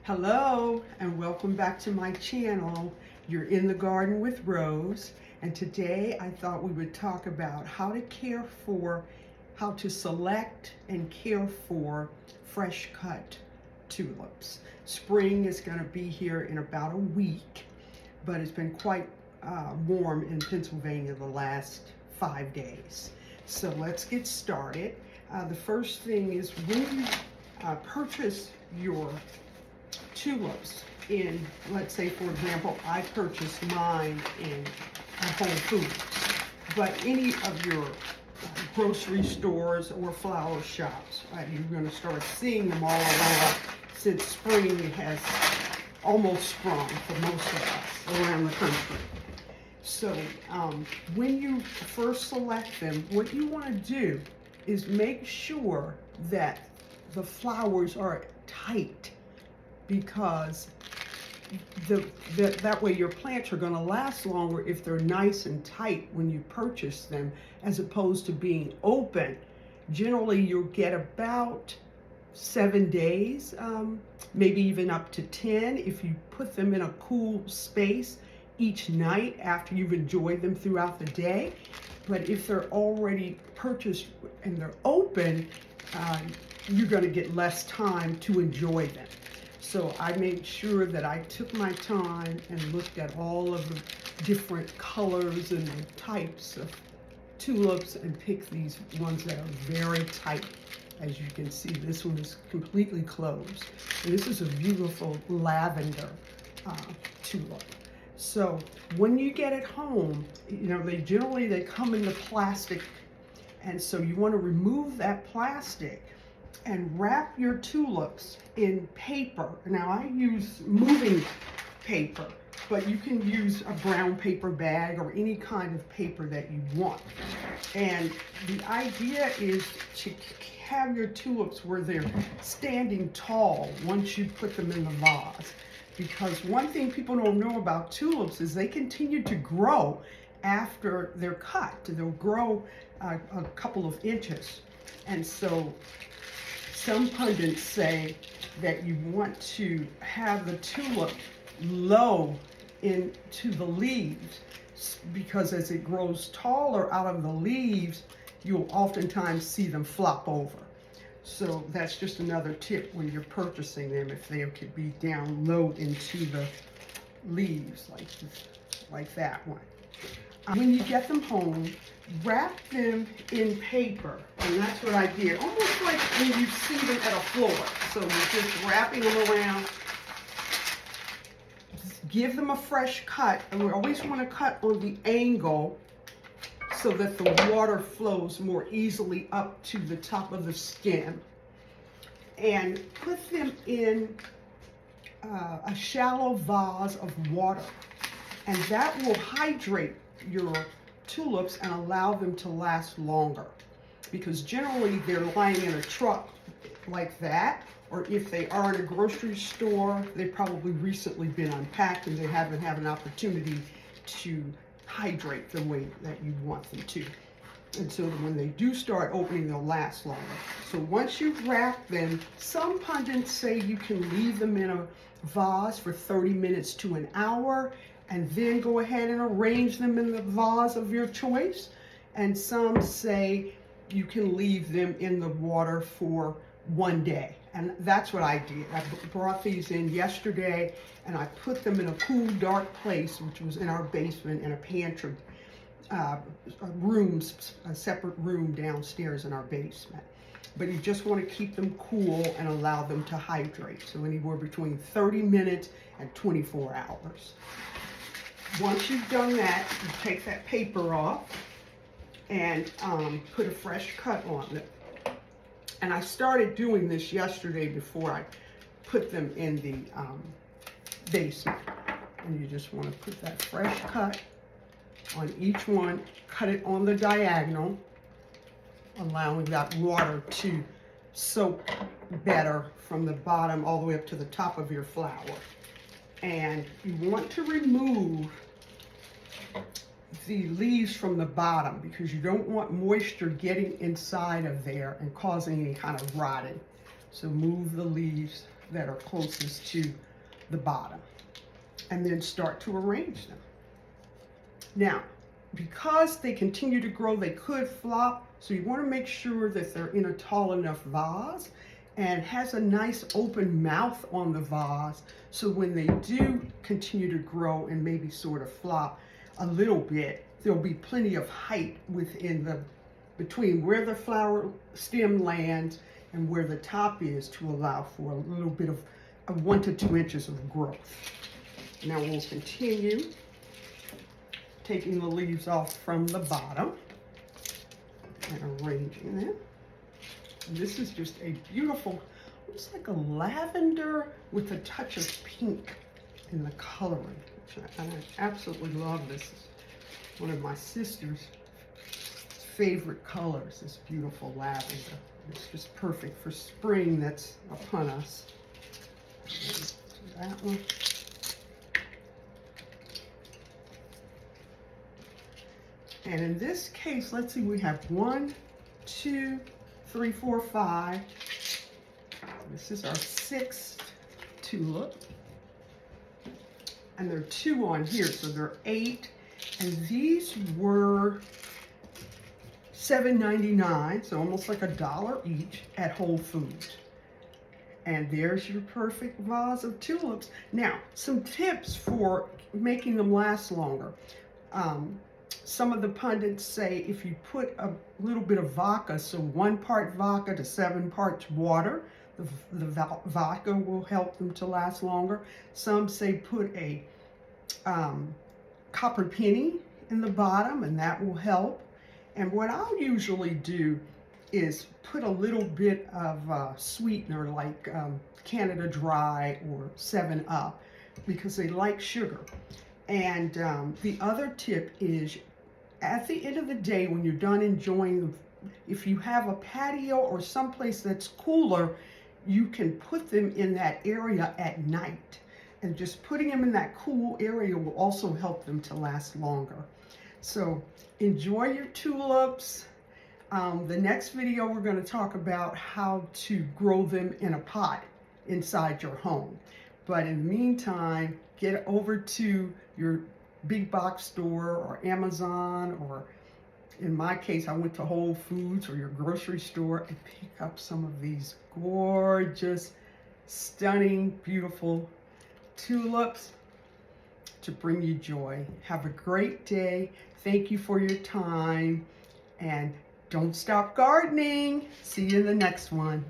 Hello and welcome back to my channel. You're in the garden with Rose, and today I thought we would talk about how to select and care for fresh cut tulips. Spring is going to be here in about a week, but it's been quite warm in Pennsylvania the last 5 days. So let's get started. The first thing is when you purchase your tulips in, let's say for example, I purchased mine in Whole Foods, but any of your grocery stores or flower shops, you're going to start seeing them all around since spring has almost sprung for most of us around the country. So when you first select them, what you want to do is make sure that the flowers are tight, because that way your plants are going to last longer if they're nice and tight when you purchase them, as opposed to being open. Generally you'll get about 7 days, maybe even up to 10 if you put them in a cool space each night after you've enjoyed them throughout the day. But if they're already purchased and they're open, you're going to get less time to enjoy them. So I made sure that I took my time and looked at all of the different colors and the types of tulips and picked these ones that are very tight. As you can see, this one is completely closed. And this is a beautiful lavender tulip. So when you get it home, you know, they come in the plastic, and so you want to remove that plastic and wrap your tulips in paper. Now I use moving paper, but you can use a brown paper bag or any kind of paper that you want. And the idea is to have your tulips where they're standing tall once you put them in the vase. Because one thing people don't know about tulips is they continue to grow after they're cut. They'll grow a couple of inches. And so some pundits say that you want to have the tulip low into the leaves, because as it grows taller out of the leaves, you'll oftentimes see them flop over. So that's just another tip when you're purchasing them, if they could be down low into the leaves like that one. When you get them home, wrap them in paper, and that's what I did, almost like when you see them at a floor. So you're just wrapping them around. Give them a fresh cut, and we always want to cut on the angle so that the water flows more easily up to the top of the stem. And put them in a shallow vase of water, and that will hydrate your tulips and allow them to last longer, because generally they're lying in a truck like that, or if they are in a grocery store, they've probably recently been unpacked and they haven't had an opportunity to hydrate the way that you want them to. And so when they do start opening, they'll last longer. So once you've wrapped them, some pundits say you can leave them in a vase for 30 minutes to an hour, and then go ahead and arrange them in the vase of your choice. And some say you can leave them in the water for 1 day. And that's what I did. I brought these in yesterday, and I put them in a cool, dark place, which was in our basement, in a pantry, a separate room downstairs in our basement. But you just want to keep them cool and allow them to hydrate. So anywhere between 30 minutes and 24 hours. Once you've done that, you take that paper off and put a fresh cut on it. And I started doing this yesterday before I put them in the basement. And you just want to put that fresh cut on each one, cut it on the diagonal, allowing that water to soak better from the bottom all the way up to the top of your flower. And you want to remove the leaves from the bottom, because you don't want moisture getting inside of there and causing any kind of rotting. So move the leaves that are closest to the bottom, and then start to arrange them. Now, because they continue to grow, they could flop, so you want to make sure that they're in a tall enough vase and has a nice open mouth on the vase, so when they do continue to grow and maybe sort of flop a little bit, there'll be plenty of height between where the flower stem lands and where the top is to allow for a little bit of 1 to 2 inches of growth. Now we'll continue taking the leaves off from the bottom and arranging them. And this is just a beautiful, looks like a lavender with a touch of pink in the coloring. And I absolutely love this. It's one of my sister's favorite colors, this beautiful lavender. It's just perfect for spring that's upon us. That one. And in this case, let's see, we have 1, 2, 3, 4, 5. This is our 6th tulip. And there are 2 on here, so there are 8. And these were $7.99, so almost like $1 each at Whole Foods. And there's your perfect vase of tulips. Now, some tips for making them last longer. Some of the pundits say if you put a little bit of vodka, so 1 part vodka to 7 parts water, the vodka will help them to last longer. Some say put a copper penny in the bottom, and that will help. And what I'll usually do is put a little bit of sweetener like Canada Dry or 7-Up, because they like sugar. And the other tip is, at the end of the day, when you're done enjoying them, if you have a patio or someplace that's cooler, you can put them in that area at night. And just putting them in that cool area will also help them to last longer. So enjoy your tulips. The next video, we're going to talk about how to grow them in a pot inside your home. But in the meantime, get over to your big box store or Amazon, or in my case, I went to Whole Foods or your grocery store and pick up some of these gorgeous, stunning, beautiful tulips to bring you joy. Have a great day. Thank you for your time, and don't stop gardening. See you in the next one.